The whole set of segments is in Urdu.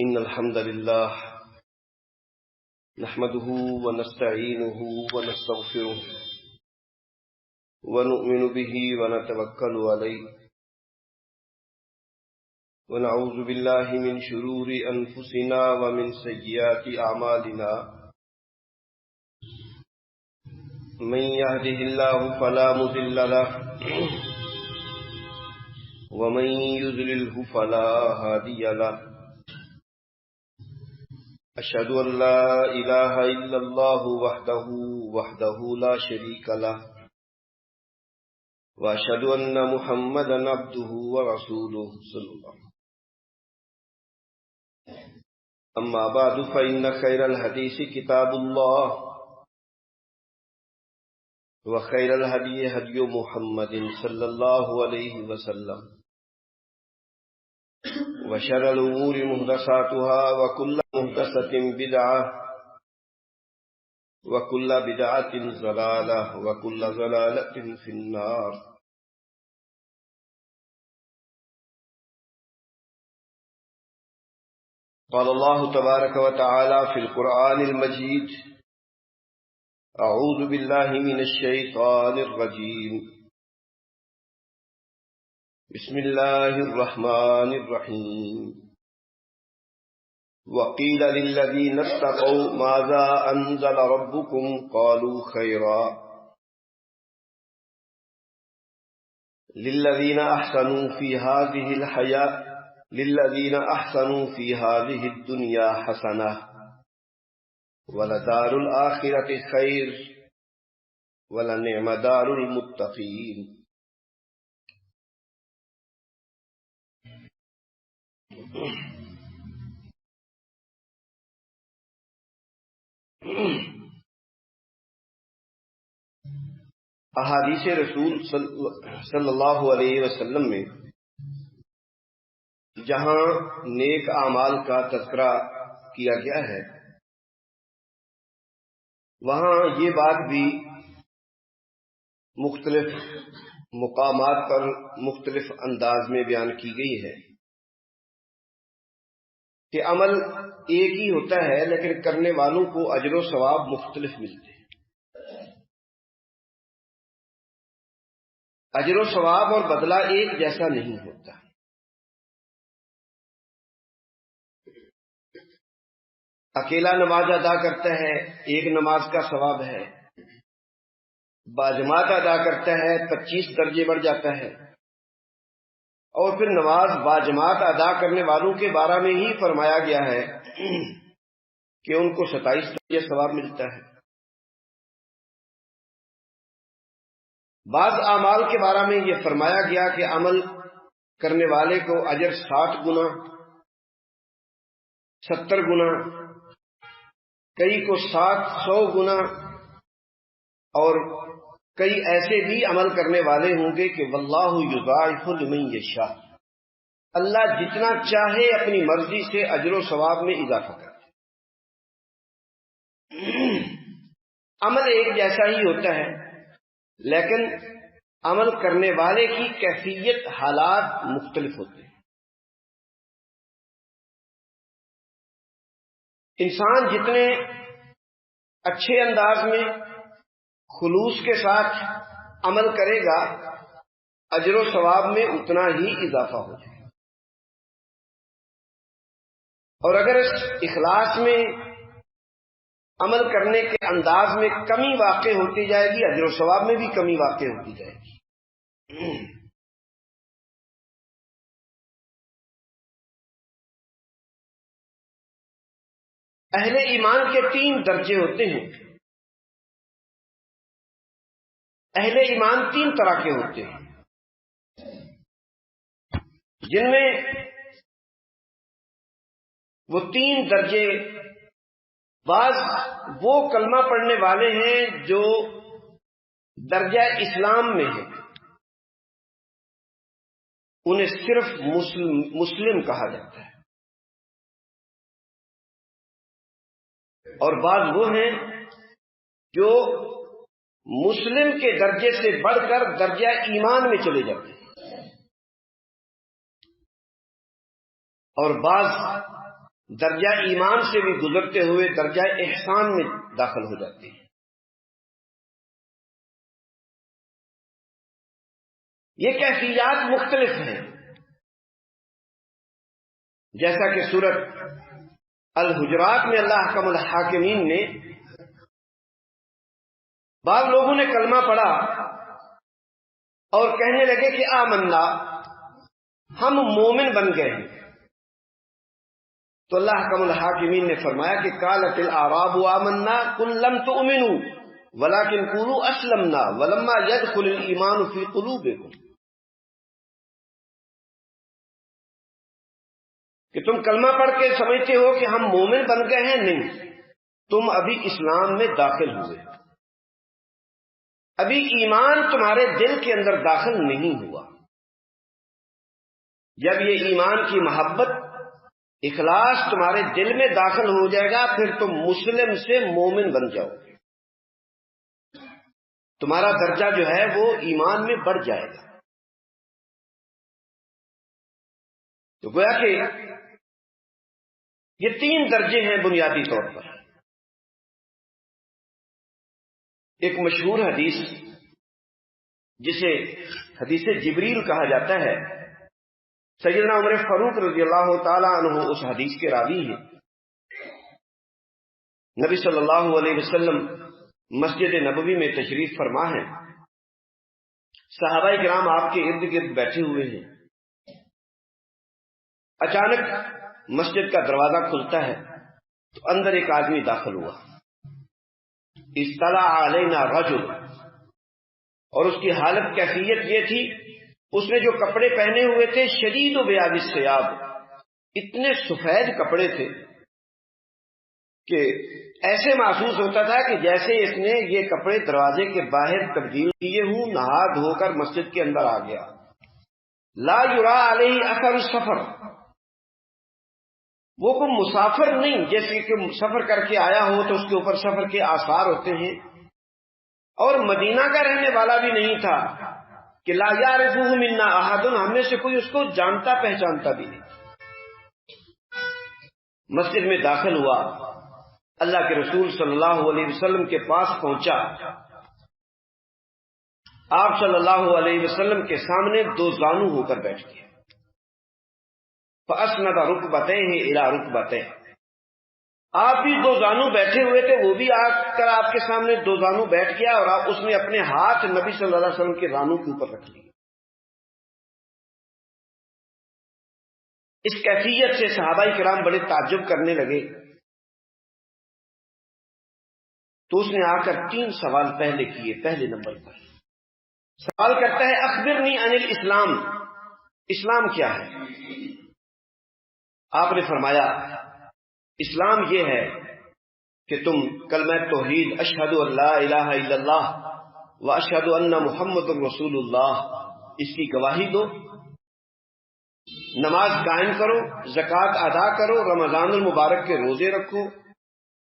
إن الحمد لله نحمده ونستعينه ونستغفره ونؤمن به ونتوكل عليه ونعوذ بالله من شرور أنفسنا ومن سيئات أعمالنا من يهده الله فلا مضل له ومن يضلله فلا هادي له أشهد أن لا إله إلا الله وحده لا شريك له وأشهد أن محمدا عبده ورسوله صلى الله عليه وسلم. أما بعد فإن خير الحديث كتاب الله وخير الهدي هدي محمد صلى الله عليه وسلم وشر الأمور محدثاتها وكل محدثة بدعة وكل بدعة ضلالة وكل ضلالة في النار. قال الله تبارك وتعالى في القرآن المجيد: أعوذ بالله من الشيطان الرجيم بسم الله الرحمن الرحيم. وقيل للذين اتقوا ماذا أنزل ربكم قالوا خيرا للذين أحسنوا في هذه الدنيا حسنة ولدار الآخرة خير ولنعم دار المتقين. احادیث رسول صلی اللہ علیہ وسلم میں جہاں نیک اعمال کا تذکرہ کیا گیا ہے وہاں یہ بات بھی مختلف مقامات پر مختلف انداز میں بیان کی گئی ہے کہ عمل ایک ہی ہوتا ہے لیکن کرنے والوں کو اجر و ثواب مختلف ملتے ہیں. اجر و ثواب اور بدلہ ایک جیسا نہیں ہوتا. اکیلا نماز ادا کرتا ہے ایک نماز کا ثواب ہے، باجماعت ادا کرتا ہے 25 درجے بڑھ جاتا ہے، اور پھر نماز باجماعت ادا کرنے والوں کے بارے میں ہی فرمایا گیا ہے کہ ان کو 27 درجے ثواب ملتا ہے. بعض اعمال کے بارے میں یہ فرمایا گیا کہ عمل کرنے والے کو اجر 60 گنا 70 گنا، کئی کو 700 گنا، اور کئی ایسے بھی عمل کرنے والے ہوں گے کہ واللہ یضاعف لمن یشاء، اللہ جتنا چاہے اپنی مرضی سے اجر و ثواب میں اضافہ کرے. عمل ایک جیسا ہی ہوتا ہے لیکن عمل کرنے والے کی کیفیت حالات مختلف ہوتے ہیں. انسان جتنے اچھے انداز میں خلوص کے ساتھ عمل کرے گا اجر و ثواب میں اتنا ہی اضافہ ہو جائے گا، اور اگر اس اخلاص میں عمل کرنے کے انداز میں کمی واقع ہوتی جائے گی اجر و ثواب میں بھی کمی واقع ہوتی جائے گی. اہل ایمان کے 3 درجے ہوتے ہیں. اہل ایمان 3 طرح کے ہوتے ہیں جن میں وہ 3 درجے بعض وہ کلمہ پڑھنے والے ہیں جو درجہ اسلام میں ہیں، انہیں صرف مسلم کہا جاتا ہے، اور بعض وہ ہیں جو مسلم کے درجے سے بڑھ کر درجہ ایمان میں چلے جاتے ہیں، اور بعض درجہ ایمان سے بھی گزرتے ہوئے درجہ احسان میں داخل ہو جاتے ہیں۔ یہ کیفیات مختلف ہیں، جیسا کہ سورۃ الحجرات میں اللہ احکم الحاکمین نے بعض لوگوں نے کلمہ پڑھا اور کہنے لگے کہ آمنا، ہم مومن بن گئے ہیں، تو اللہ احکم الحاکمین نے فرمایا کہ قالت الاعراب آمنا قل لم تؤمنوا ولکن قولوا اسلمنا ولما يدخل الایمان فی قلوبکم، کہ تم کلمہ پڑھ کے سمجھتے ہو کہ ہم مومن بن گئے ہیں، نہیں، تم ابھی اسلام میں داخل ہوئے، ابھی ایمان تمہارے دل کے اندر داخل نہیں ہوا۔ جب یہ ایمان کی محبت، اخلاص تمہارے دل میں داخل ہو جائے گا، پھر تم مسلم سے مومن بن جاؤ گے، تمہارا درجہ جو ہے وہ ایمان میں بڑھ جائے گا۔ تو گویا کہ یہ 3 درجے ہیں بنیادی طور پر۔ ایک مشہور حدیث جسے حدیث جبریل کہا جاتا ہے، سیدنا عمر فاروق رضی اللہ تعالی عنہ اس حدیث کے راوی ہیں۔ نبی صلی اللہ علیہ وسلم مسجد نبوی میں تشریف فرما ہے، صحابہ کرام آپ کے ارد گرد بیٹھے ہوئے ہیں، اچانک مسجد کا دروازہ کھلتا ہے تو اندر ایک آدمی داخل ہوا، اطلع علینا رجل، اور اس کی حالت کیفیت یہ تھی، اس نے جو کپڑے پہنے ہوئے تھے شدید و بیاض الثیاب، اتنے سفید کپڑے تھے کہ ایسے محسوس ہوتا تھا کہ جیسے اس نے یہ کپڑے دروازے کے باہر تبدیل کیے ہوں، نہا دھو کر مسجد کے اندر آ گیا۔ لا یرا علیہ اثر السفر، وہ کوئی مسافر نہیں، جیسے کہ سفر کر کے آیا ہو تو اس کے اوپر سفر کے آثار ہوتے ہیں، اور مدینہ کا رہنے والا بھی نہیں تھا کہ لا یعرفہ منا احد، ہم میں سے کوئی اس کو جانتا پہچانتا بھی نہیں۔ مسجد میں داخل ہوا، اللہ کے رسول صلی اللہ علیہ وسلم کے پاس پہنچا، آپ صلی اللہ علیہ وسلم کے سامنے 2 زانو ہو کر بیٹھ گئے، فَأَسْنَدَ رُكْبَتَيْهِ إِلَى رُكْبَتَيْهِ، آپ بھی 2 زانو بیٹھے ہوئے تھے، وہ بھی آ کر آپ کے سامنے 2 زانو بیٹھ گیا، اور اس نے اپنے ہاتھ نبی صلی اللہ علیہ وسلم کے زانو کے اوپر رکھ لیے۔ اس کیفیت سے صحابہ کرام بڑے تعجب کرنے لگے، تو اس نے آ کر 3 سوال پہلے کیے۔ پہلے نمبر پر سوال کرتا ہے اخبرنی عن الاسلام، اسلام کیا ہے؟ آپ نے فرمایا اسلام یہ ہے کہ تم کلمہ توحید اشہد ان لا الہ الا اللہ و اشہد ان محمد رسول اللہ، اس کی گواہی دو، نماز قائم کرو، زکوٰۃ ادا کرو، رمضان المبارک کے روزے رکھو،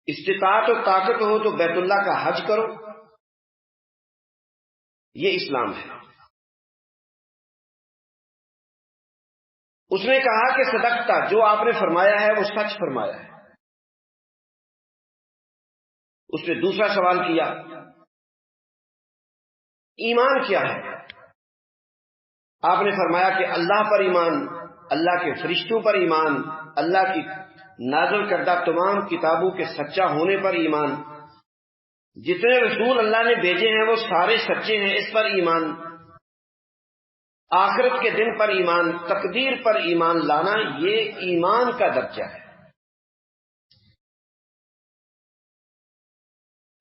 استطاعت و طاقت ہو تو بیت اللہ کا حج کرو، یہ اسلام ہے۔ اس نے کہا کہ صدقتا، جو آپ نے فرمایا ہے وہ سچ فرمایا ہے۔ اس نے دوسرا سوال کیا ایمان کیا ہے؟ آپ نے فرمایا کہ اللہ پر ایمان، اللہ کے فرشتوں پر ایمان، اللہ کی نازل کردہ تمام کتابوں کے سچا ہونے پر ایمان، جتنے رسول اللہ نے بھیجے ہیں وہ سارے سچے ہیں، اس پر ایمان، آخرت کے دن پر ایمان، تقدیر پر ایمان لانا، یہ ایمان کا درجہ ہے۔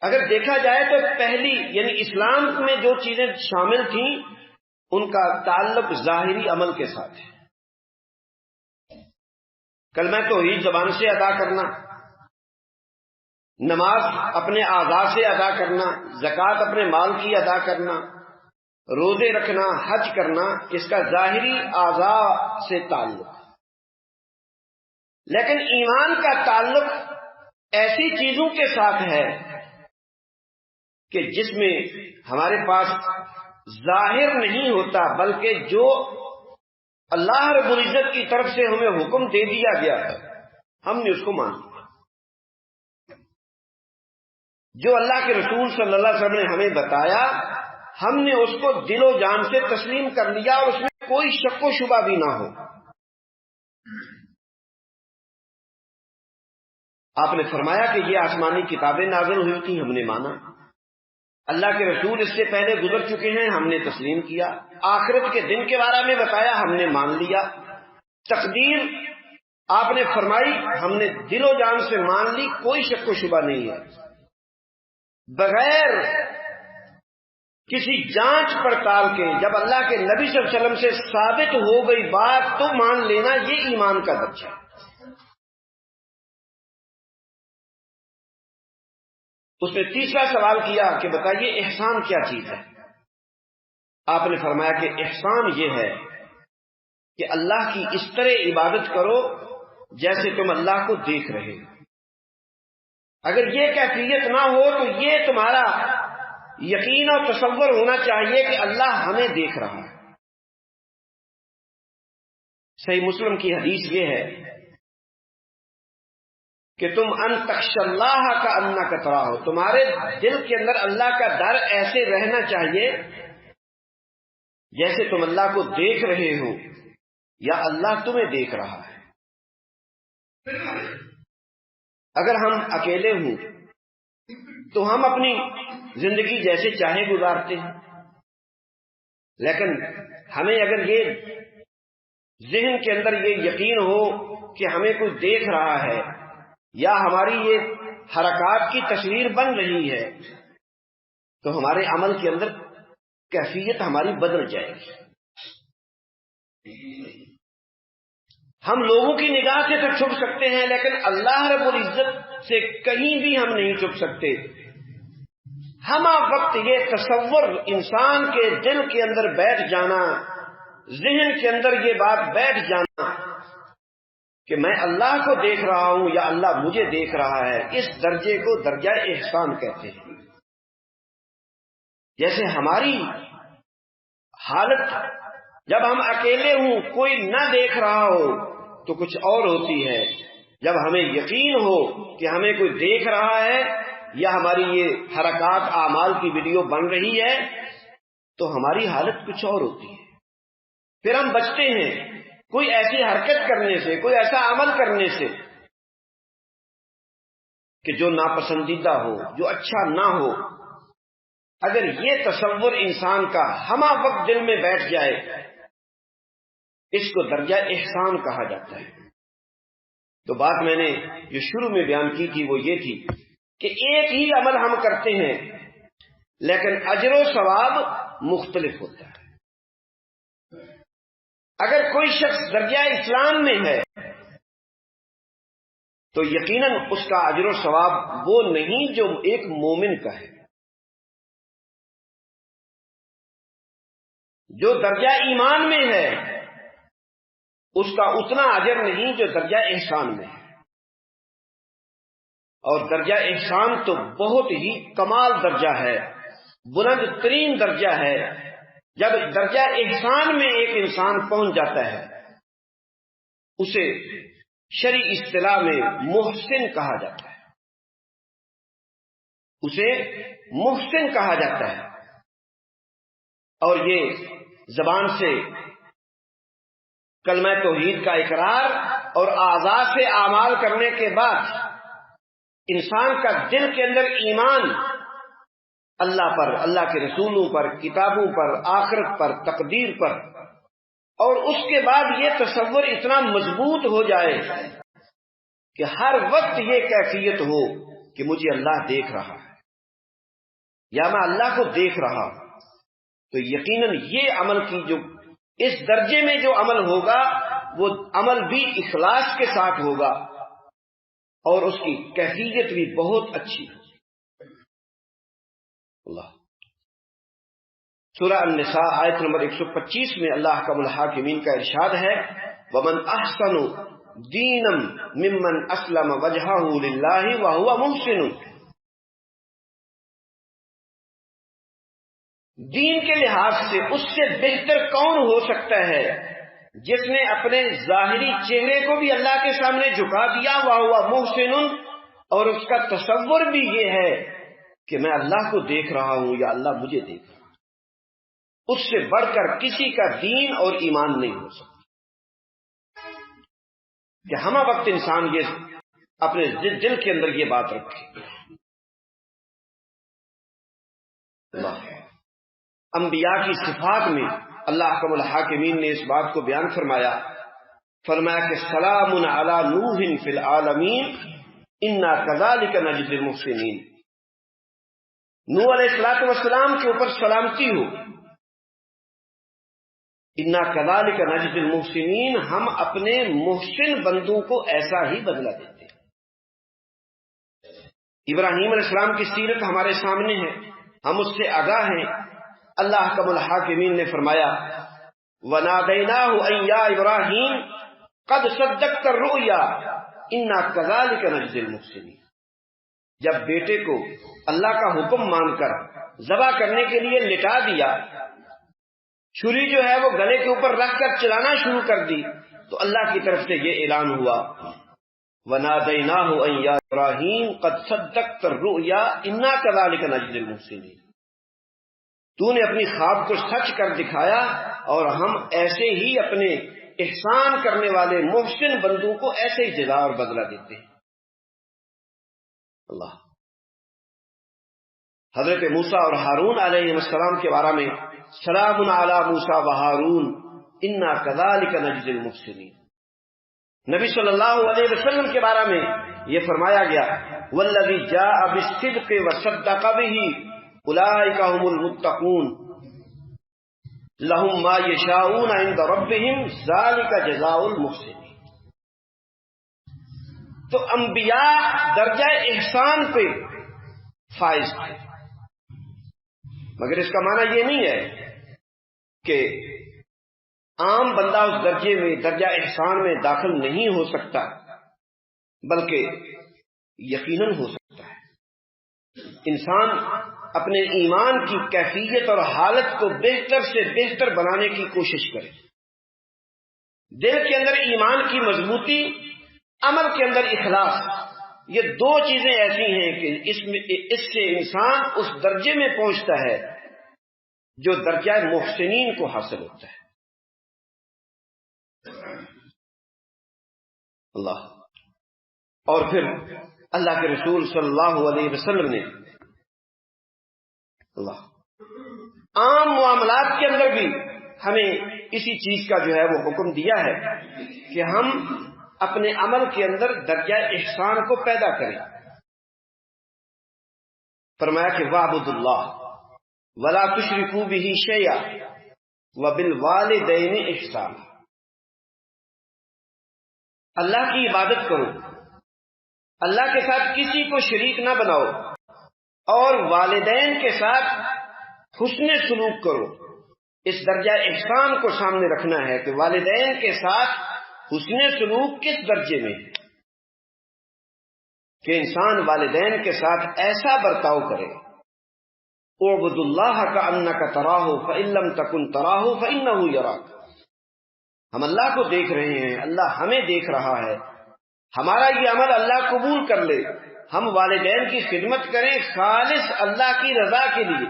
اگر دیکھا جائے تو پہلی یعنی اسلام میں جو چیزیں شامل تھیں ان کا تعلق ظاہری عمل کے ساتھ ہے۔ کلمہ توحید زبان سے ادا کرنا، نماز اپنے اعضاء سے ادا کرنا، زکوٰۃ اپنے مال کی ادا کرنا، روزے رکھنا، حج کرنا، اس کا ظاہری اعضاء سے تعلق۔ لیکن ایمان کا تعلق ایسی چیزوں کے ساتھ ہے کہ جس میں ہمارے پاس ظاہر نہیں ہوتا، بلکہ جو اللہ رب العزت کی طرف سے ہمیں حکم دے دیا گیا ہے ہم نے اس کو مان لیا۔ جو اللہ کے رسول صلی اللہ علیہ وسلم نے ہمیں بتایا ہم نے اس کو دل و جان سے تسلیم کر لیا اور اس میں کوئی شک و شبہ بھی نہ ہو۔ آپ نے فرمایا کہ یہ آسمانی کتابیں نازل ہوئی تھیں، ہم نے مانا۔ اللہ کے رسول اس سے پہلے گزر چکے ہیں، ہم نے تسلیم کیا۔ آخرت کے دن کے بارے میں بتایا، ہم نے مان لیا۔ تقدیر آپ نے فرمائی، ہم نے دل و جان سے مان لی، کوئی شک و شبہ نہیں ہے۔ بغیر کسی جانچ پڑتال کے جب اللہ کے نبی صلی اللہ علیہ وسلم سے ثابت ہو گئی بات تو مان لینا، یہ ایمان کا درجہ ہے۔ اس نے تیسرا سوال کیا کہ بتائیے احسان کیا چیز ہے؟ آپ نے فرمایا کہ احسان یہ ہے کہ اللہ کی اس طرح عبادت کرو جیسے تم اللہ کو دیکھ رہے ہو۔ اگر یہ کیفیت نہ ہو تو یہ تمہارا یقین اور تصور ہونا چاہیے کہ اللہ ہمیں دیکھ رہا ہے۔ صحیح مسلم کی حدیث یہ ہے کہ تم ان تخش اللہ کا انک تراہ، تمہارے دل کے اندر اللہ کا ڈر ایسے رہنا چاہیے جیسے تم اللہ کو دیکھ رہے ہو یا اللہ تمہیں دیکھ رہا ہے۔ اگر ہم اکیلے ہوں تو ہم اپنی زندگی جیسے چاہے گزارتے ہیں، لیکن ہمیں اگر یہ ذہن کے اندر یہ یقین ہو کہ ہمیں کوئی دیکھ رہا ہے یا ہماری یہ حرکات کی تصویر بن رہی ہے تو ہمارے عمل کے اندر کیفیت ہماری بدل جائے گی۔ ہم لوگوں کی نگاہ سے تو چھپ سکتے ہیں لیکن اللہ رب العزت سے کہیں بھی ہم نہیں چھپ سکتے۔ ہم وقت یہ تصور انسان کے دل کے اندر بیٹھ جانا، ذہن کے اندر یہ بات بیٹھ جانا کہ میں اللہ کو دیکھ رہا ہوں یا اللہ مجھے دیکھ رہا ہے، اس درجے کو درجہ احسان کہتے ہیں۔ جیسے ہماری حالت جب ہم اکیلے ہوں کوئی نہ دیکھ رہا ہو تو کچھ اور ہوتی ہے، جب ہمیں یقین ہو کہ ہمیں کوئی دیکھ رہا ہے یا ہماری یہ حرکات اعمال کی ویڈیو بن رہی ہے تو ہماری حالت کچھ اور ہوتی ہے۔ پھر ہم بچتے ہیں کوئی ایسی حرکت کرنے سے، کوئی ایسا عمل کرنے سے کہ جو ناپسندیدہ ہو، جو اچھا نہ ہو۔ اگر یہ تصور انسان کا ہمہ وقت دل میں بیٹھ جائے اس کو درجہ احسان کہا جاتا ہے۔ تو بات میں نے جو شروع میں بیان کی تھی وہ یہ تھی کہ ایک ہی عمل ہم کرتے ہیں لیکن اجر و ثواب مختلف ہوتا ہے۔ اگر کوئی شخص درجہ اسلام میں ہے تو یقیناً اس کا اجر و ثواب وہ نہیں جو ایک مومن کا ہے۔ جو درجہ ایمان میں ہے اس کا اتنا اجر نہیں جو درجہ احسان میں ہے، اور درجہ احسان تو بہت ہی کمال درجہ ہے، بلند ترین درجہ ہے۔ جب درجہ احسان میں ایک انسان پہنچ جاتا ہے اسے شرعی اصطلاح میں محسن کہا جاتا ہے، اسے محسن کہا جاتا ہے۔ اور یہ زبان سے کلمہ توحید کا اقرار اور اعضاء سے اعمال کرنے کے بعد انسان کا دل کے اندر ایمان اللہ پر، اللہ کے رسولوں پر، کتابوں پر، آخرت پر، تقدیر پر، اور اس کے بعد یہ تصور اتنا مضبوط ہو جائے کہ ہر وقت یہ کیفیت ہو کہ مجھے اللہ دیکھ رہا ہے یا میں اللہ کو دیکھ رہا ہوں، تو یقیناً یہ عمل کی جو اس درجے میں جو عمل ہوگا وہ عمل بھی اخلاص کے ساتھ ہوگا اور اس کی کیفیت بھی بہت اچھی ہوگی۔ اللہ سورہ النساء آیت نمبر 125 میں اللہ کا الحاکمین کا ارشاد ہے وَمَنْ أَحْسَنُ دِينًا مِمَّنْ أَسْلَمَ وَجْهَهُ لِلَّهِ وَهُوَ مُحْسِنٌ۔ دین کے لحاظ سے اس سے بہتر کون ہو سکتا ہے جس نے اپنے ظاہری چہرے کو بھی اللہ کے سامنے جھکا دیا، وَهُوَ مُحْسِنٌ، اور اس کا تصور بھی یہ ہے کہ میں اللہ کو دیکھ رہا ہوں یا اللہ مجھے دیکھ رہا ہوں، اس سے بڑھ کر کسی کا دین اور ایمان نہیں ہو سکتا کہ ہمہ وقت انسان یہ اپنے دل کے اندر یہ بات رکھے۔ انبیاء کی صفات میں اللہ احکم الحاکمین نے اس بات کو بیان فرمایا کہ سلام علی نوح فی العالمین انا کذالک نجزی المحسنین، نوح علیہ السلام کے اوپر سلامتی ہو، انا کذالک نجزی المحسنین، ہم اپنے محسن بندوں کو ایسا ہی بدلہ دیتے ہیں۔ ابراہیم علیہ السلام کی سیرت ہمارے سامنے ہے، ہم اس سے آگاہ ہیں۔ اللہ احکم الحاکمین نے فرمایا وَنَادَيْنَاهُ أَن يَا إِبْرَاهِيمُ قَدْ صَدَّقْتَ الرُّؤْيَا إِنَّا كَذَلِكَ نَجْزِي الْمُحْسِنِينَ، جب بیٹے کو اللہ کا حکم مان کر ذبح کرنے کے لیے لٹا دیا، چھری جو ہے وہ گلے کے اوپر رکھ کر چلانا شروع کر دی، تو اللہ کی طرف سے یہ اعلان ہوا وَنَادَيْنَاهُ أَن يَا إِبْرَاهِيمُ قَدْ صَدَّقْتَ الرُّؤْيَا إِنَّا كَذَلِكَ نَجْزِي الْمُحْسِنِينَ، تو نے اپنی خواب کو سچ کر دکھایا اور ہم ایسے ہی اپنے احسان کرنے والے محسن بندوں کو ایسے ہی جزا اور بدلہ دیتے ہیں۔ اللہ حضرت موسیٰ اور ہارون علیہ السلام کے بارے میں سلام علی موسیٰ و ہارون انا کذالک نجزی المحسنین، نبی صلی اللہ علیہ وسلم کے بارے میں یہ فرمایا گیا والذی جاء بالصدق وصدق به اولئک هم المتقون لهم ما یشاءون عند ربهم ذلک جزاء المحسنین۔ تو انبیاء درجہ احسان پہ فائز تھے، مگر اس کا معنی یہ نہیں ہے کہ عام بندہ اس درجے میں درجہ احسان میں داخل نہیں ہو سکتا، بلکہ یقیناً ہو سکتا ہے۔ انسان اپنے ایمان کی کیفیت اور حالت کو بہتر سے بہتر بنانے کی کوشش کرے، دل کے اندر ایمان کی مضبوطی، عمل کے اندر اخلاص، یہ دو چیزیں ایسی ہیں کہ اس سے انسان اس درجے میں پہنچتا ہے جو درجہ محسنین کو حاصل ہوتا ہے۔ اللہ اور پھر اللہ کے رسول صلی اللہ علیہ وسلم نے اللہ عام معاملات کے اندر بھی ہمیں اسی چیز کا جو ہے وہ حکم دیا ہے کہ ہم اپنے عمل کے اندر درجہ احسان کو پیدا کریں۔ فرمایا کہ وَاعْبُدُوا اللَّهَ وَلَا تُشْرِكُوا بِهِ شَيْئًا وَبِالْوَالِدَيْنِ إِحْسَانًا، اللہ کی عبادت کرو، اللہ کے ساتھ کسی کو شریک نہ بناؤ، اور والدین کے ساتھ حسن سلوک کرو۔ اس درجہ احسان کو سامنے رکھنا ہے کہ والدین کے ساتھ حسن سلوک کس درجے میں ہے کہ انسان والدین کے ساتھ ایسا برتاؤ کرے اعبدوا اللہ کأنک تراہ فإن لم تکن تراہ فإنہ یراک، ہم اللہ کو دیکھ رہے ہیں، اللہ ہمیں دیکھ رہا ہے، ہمارا یہ عمل اللہ قبول کر لے، ہم والدین کی خدمت کریں خالص اللہ کی رضا کے لیے۔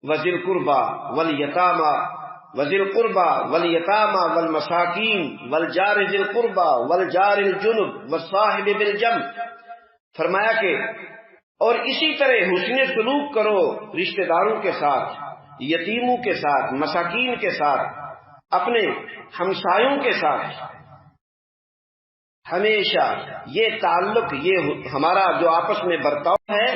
وذی القربى والیتامى وذی القربى والیتامى والمساکین والجار ذی القربى والجار الجنب والصاحب بالجنب، فرمایا کہ اور اسی طرح حسن سلوک کرو رشتہ داروں کے ساتھ، یتیموں کے ساتھ، مساکین کے ساتھ، اپنے ہمسایوں کے ساتھ۔ ہمیشہ یہ تعلق، یہ ہمارا جو آپس میں برتاؤ ہے،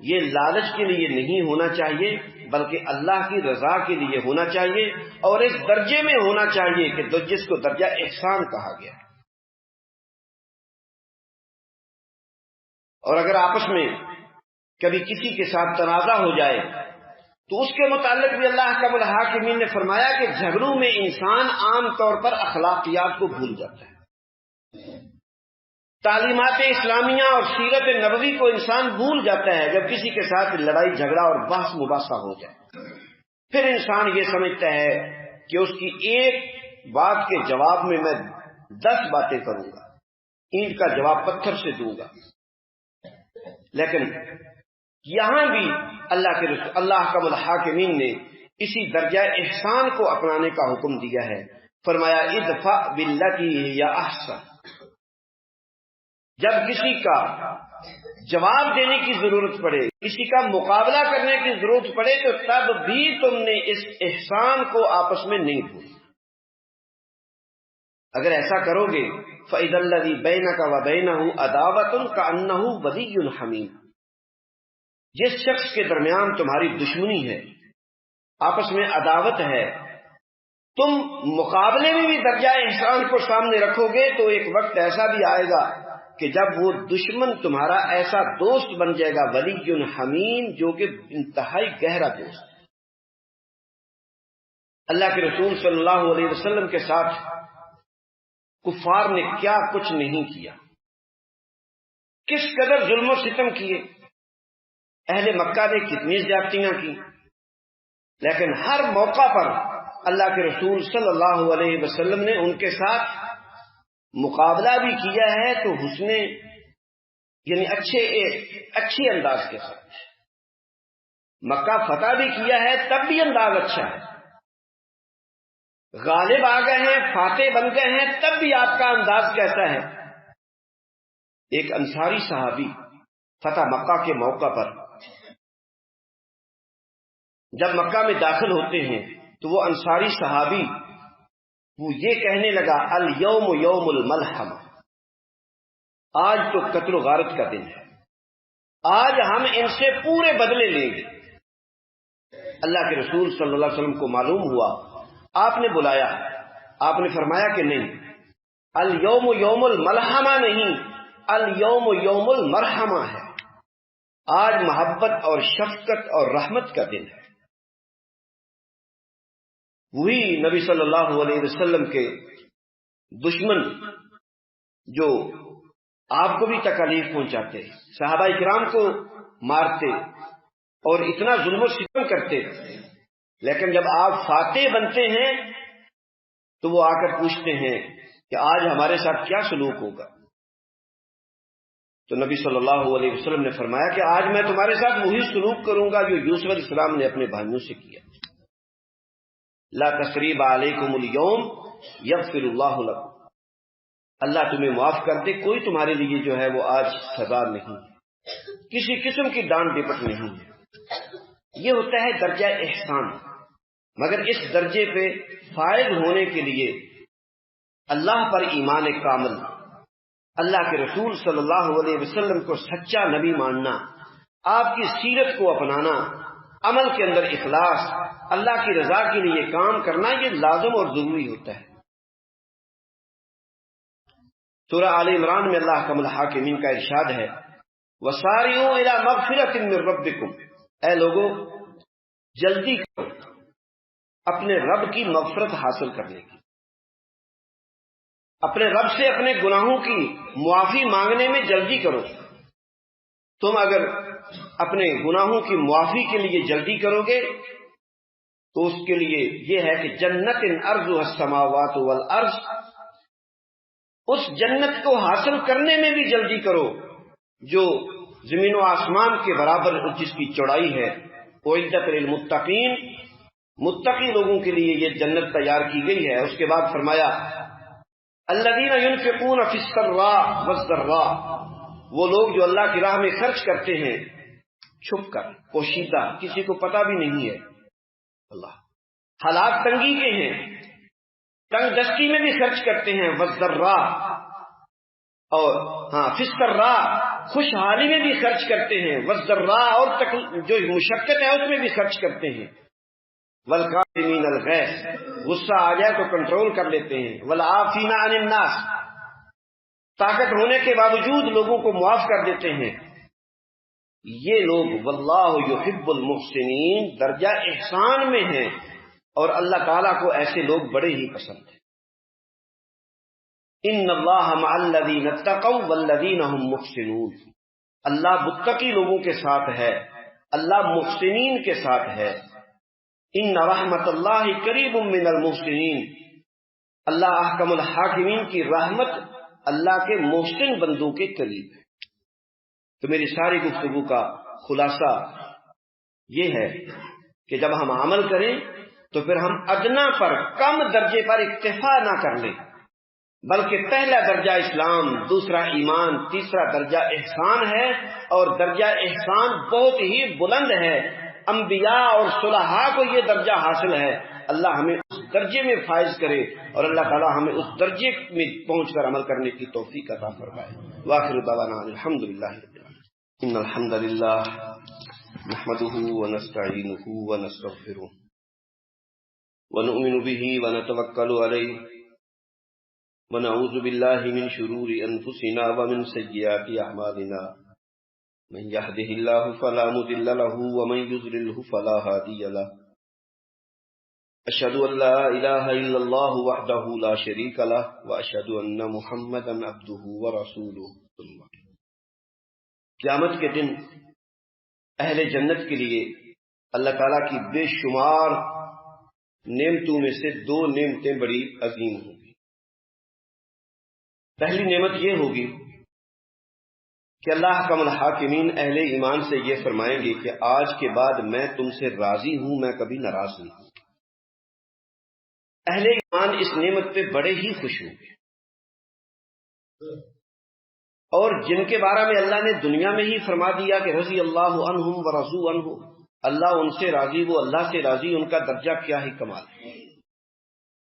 یہ لالچ کے لیے نہیں ہونا چاہیے بلکہ اللہ کی رضا کے لیے ہونا چاہیے، اور اس درجے میں ہونا چاہیے کہ جس کو درجہ احسان کہا گیا ہے۔ اور اگر آپس میں کبھی کسی کے ساتھ تنازع ہو جائے تو اس کے متعلق بھی اللہ احکم الحاکمین نے فرمایا کہ جھگڑوں میں انسان عام طور پر اخلاقیات کو بھول جاتا ہے، تعلیمات اسلامیہ اور سیرت نبوی کو انسان بھول جاتا ہے جب کسی کے ساتھ لڑائی جھگڑا اور بحث مباحثہ ہو جائے۔ پھر انسان یہ سمجھتا ہے کہ اس کی ایک بات کے جواب میں 10 باتیں کروں گا، اینٹ کا جواب پتھر سے دوں گا۔ لیکن یہاں بھی اللہ کا الحاکمین نے اسی درجہ احسان کو اپنانے کا حکم دیا ہے۔ فرمایا ادفع باللتی ہی احسن، جب کسی کا جواب دینے کی ضرورت پڑے، کسی کا مقابلہ کرنے کی ضرورت پڑے، تو تب بھی تم نے اس احسان کو آپس میں نہیں بھولا۔ اگر ایسا کرو گے فَإِذَا الَّذِي بَيْنَكَ وَبَيْنَهُ عَدَاوَةٌ كَأَنَّهُ وَلِيٌّ حَمِيمٌ، جس شخص کے درمیان تمہاری دشمنی ہے، آپس میں عداوت ہے، تم مقابلے میں بھی درجہ احسان کو سامنے رکھو گے تو ایک وقت ایسا بھی آئے گا کہ جب وہ دشمن تمہارا ایسا دوست بن جائے گا، ولی حمیم، جو کہ انتہائی گہرا دوست۔ اللہ کے رسول صلی اللہ علیہ وسلم کے ساتھ کفار نے کیا کچھ نہیں کیا، کس قدر ظلم و ستم کیے، اہل مکہ نے کتنی زیادتیاں کی، لیکن ہر موقع پر اللہ کے رسول صلی اللہ علیہ وسلم نے ان کے ساتھ مقابلہ بھی کیا ہے تو حسن، یعنی اچھی انداز کے ساتھ۔ مکہ فتح بھی کیا ہے تب بھی انداز اچھا ہے، غالب آ گئے ہیں، فاتح بن گئے ہیں، تب بھی آپ کا انداز کیسا ہے؟ ایک انصاری صحابی فتح مکہ کے موقع پر جب مکہ میں داخل ہوتے ہیں تو وہ انصاری صحابی وہ یہ کہنے لگا الیوم یوم الملحمہ، آج تو قتل و غارت کا دن ہے، آج ہم ان سے پورے بدلے لیں گے۔ اللہ کے رسول صلی اللہ علیہ وسلم کو معلوم ہوا، آپ نے بلایا، آپ نے فرمایا کہ نہیں، الیوم یوم الملحمہ نہیں، الیوم یوم المرحمہ ہے، آج محبت اور شفقت اور رحمت کا دن ہے۔ وہی نبی صلی اللہ علیہ وسلم کے دشمن جو آپ کو بھی تکلیف پہنچاتے، صحابہ کرام کو مارتے اور اتنا ظلم و ستم کرتے، لیکن جب آپ فاتح بنتے ہیں تو وہ آ کر پوچھتے ہیں کہ آج ہمارے ساتھ کیا سلوک ہوگا؟ تو نبی صلی اللہ علیہ وسلم نے فرمایا کہ آج میں تمہارے ساتھ وہی سلوک کروں گا جو یوسف علیہ السلام نے اپنے بھائیوں سے کیا۔ لا تثریب علیکم اليوم یغفر اللہ لکم، اللہ تمہیں معاف کر دے، کوئی تمہارے لیے جو ہے وہ آج سزا نہیں ہے، کسی قسم کی ڈانٹ ڈپٹ نہیں ہے۔ یہ ہوتا ہے درجہ احسان، مگر اس درجے پہ فائز ہونے کے لیے اللہ پر ایمان کامل، اللہ کے رسول صلی اللہ علیہ وسلم کو سچا نبی ماننا، آپ کی سیرت کو اپنانا، عمل کے اندر اخلاص، اللہ کی رضا کے لیے کام کرنا، یہ لازم اور ضروری ہوتا ہے۔ سورہ آل عمران میں اللہ کا الحاکمین کا ارشاد ہے وَسَارِعُوا إِلَىٰ مَغْفِرَةٍ مِّن رَبِّكُمْ، اے لوگو جلدی کرو اپنے رب کی مغفرت حاصل کرنے کی، اپنے رب سے اپنے گناہوں کی معافی مانگنے میں جلدی کرو۔ تم اگر اپنے گناہوں کی معافی کے لیے جلدی کرو گے تو اس کے لیے یہ ہے کہ جنت ارضها السماوات والارض، اس جنت کو حاصل کرنے میں بھی جلدی کرو جو زمین و آسمان کے برابر جس کی چوڑائی ہے۔ اعدت للمتقین، متقی لوگوں کے لیے یہ جنت تیار کی گئی ہے۔ اس کے بعد فرمایا الذین ينفقون فی السراء والضراء، وہ لوگ جو اللہ کی راہ میں خرچ کرتے ہیں چھپ کر، پوشیدہ، کسی کو پتہ بھی نہیں ہے، اللہ حالات تنگی کے ہیں، تنگ دستی میں بھی خرچ کرتے ہیں، والضراء، اور فی السراء خوشحالی میں بھی خرچ کرتے ہیں، والضراء اور جو مشقت ہے اس میں بھی خرچ کرتے ہیں، والکاظمین الغیظ، غصہ آ جائے تو کنٹرول کر لیتے ہیں، والعافین عن الناس، طاقت ہونے کے باوجود لوگوں کو معاف کر دیتے ہیں۔ یہ لوگ واللہ یحب المحسنین درجہ احسان میں ہیں، اور اللہ تعالیٰ کو ایسے لوگ بڑے ہی پسند ہیں۔ ان اللہ مع الذین اتقوا والذین هم محسنون، اللہ متقی لوگوں کے ساتھ ہے، اللہ محسنین کے ساتھ ہے۔ ان رحمت اللہ قریب من المحسنین، اللہ احکم الحاکمین کی رحمت اللہ کے محسن بندوں کے قریب ہے۔ تو میری ساری گفتگو کا خلاصہ یہ ہے کہ جب ہم عمل کریں تو پھر ہم ادنا پر، کم درجے پر اکتفا نہ کر لیں، بلکہ پہلا درجہ اسلام، دوسرا ایمان، تیسرا درجہ احسان ہے، اور درجہ احسان بہت ہی بلند ہے۔ انبیاء اور صلحاء کو یہ درجہ حاصل ہے۔ اللہ ہمیں اس درجے میں فائز کرے، اور اللہ تعالی ہمیں اس درجے میں پہنچ کر عمل کرنے کی توفیق عطا فرمائے۔ وآخر دعوانا الحمدللہ رب العالمین۔ ان الحمد للہ نحمده ونستعینه ونستغفره ونؤمن به ونتوکل علیہ ونعوذ باللہ من شرور انفسنا ومن سیئات اعمالنا، من يهده الله فلا مضل له ومن يضلل فلا هادي له، اشهد ان لا اله الا الله وحده لا شريك له واشهد ان محمدا عبده ورسوله۔ قیامت کے دن اہل جنت کے لیے اللہ تعالیٰ کی بے شمار نعمتوں میں سے دو نعمتیں بڑی عظیم ہوں گی۔ پہلی نعمت یہ ہوگی کہ اللہ حکم الحاکمین اہل ایمان سے یہ فرمائیں گے کہ آج کے بعد میں تم سے راضی ہوں، میں کبھی ناراض نہیں ہوں۔ اہل ایمان اس نعمت پہ بڑے ہی خوش ہوں گے، اور جن کے بارے میں اللہ نے دنیا میں ہی فرما دیا کہ رضی اللہ عنہم ورضوا عنہ، اللہ ان سے راضی، وہ اللہ سے راضی، ان کا درجہ کیا ہی کمال ہے۔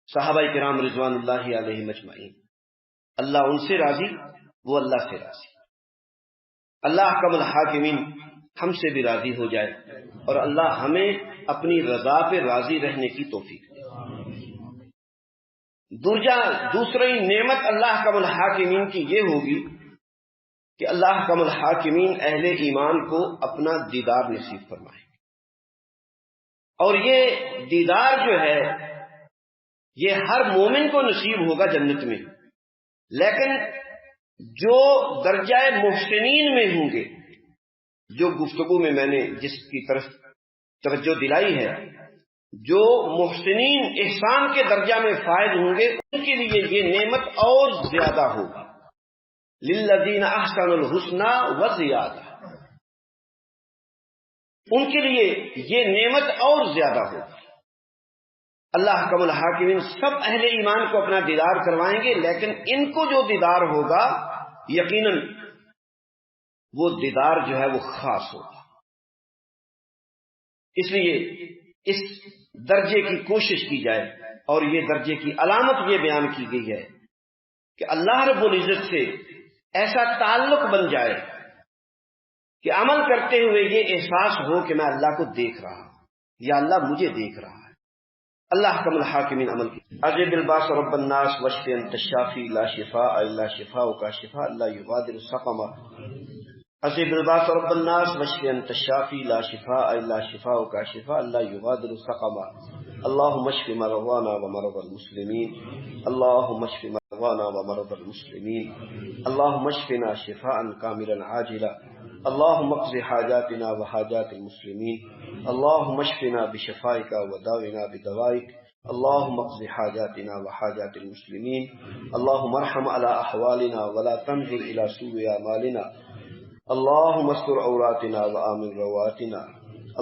صحابہ کرام رضوان اللہ علیہم اجمعین، اللہ ان سے راضی، وہ اللہ سے راضی۔ اللہ حکم الحاکمین ہم سے بھی راضی ہو جائے، اور اللہ ہمیں اپنی رضا پہ راضی رہنے کی توفیق دے۔ دوسری نعمت اللہ حکم الحاکمین کی یہ ہوگی کہ اللہ حکم الحاکمین اہل ایمان کو اپنا دیدار نصیب فرمائے، اور یہ دیدار جو ہے یہ ہر مومن کو نصیب ہوگا جنت میں، لیکن جو درجہ محسنین میں ہوں گے، جو گفتگو میں نے جس کی طرف توجہ دلائی ہے، جو محسنین احسان کے درجہ میں فائز ہوں گے، ان کے لیے یہ نعمت اور زیادہ ہوگی۔ للذین احسنوا الحسنی وزیادہ، ان کے لیے یہ نعمت اور زیادہ ہوگی۔ اللہ حکم الحاکمین سب اہل ایمان کو اپنا دیدار کروائیں گے، لیکن ان کو جو دیدار ہوگا یقیناً وہ دیدار جو ہے وہ خاص ہوگا۔ اس لیے اس درجے کی کوشش کی جائے، اور یہ درجے کی علامت یہ بیان کی گئی ہے کہ اللہ رب العزت سے ایسا تعلق بن جائے کہ عمل کرتے ہوئے یہ احساس ہو کہ میں اللہ کو دیکھ رہا ہوں، یا اللہ مجھے دیکھ رہا ہے۔ اللہ حکم الحاکمین عمل کی۔ اذهب الباس رب الناس واشف انت الشافی لا شفاء الا شفاؤک شفاء لا یغادر سقما۔ اذهب الباس رب الناس واشف انت الشافی لا شفاء الا شفاؤک شفاء لا یغادر سقما۔ اللهم اشف مرضانا ومرضى المسلمين، اللهم اشف مرضانا ومرضى المسلمين، اللهم اشفنا شفاء كاملا عاجلا، اللهم اقض حاجاتنا وحاجات المسلمين، اللهم اشفنا بشفائك وداونا بدوائك، اللهم اقض حاجاتنا وحاجات المسلمين، اللهم ارحم على احوالنا ولا تنظر الى سوء اعمالنا، اللهم استر عوراتنا وآمن رواتنا،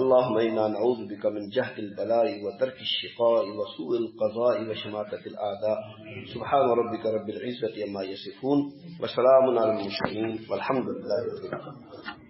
اللهم انا نعوذ بك من جهد البلاء وترك الشقاء وسوء القضاء وشماتة الاعداء، سبحان ربك رب العزة عما يصفون وسلام على المرسلين والحمد لله رب العالمين۔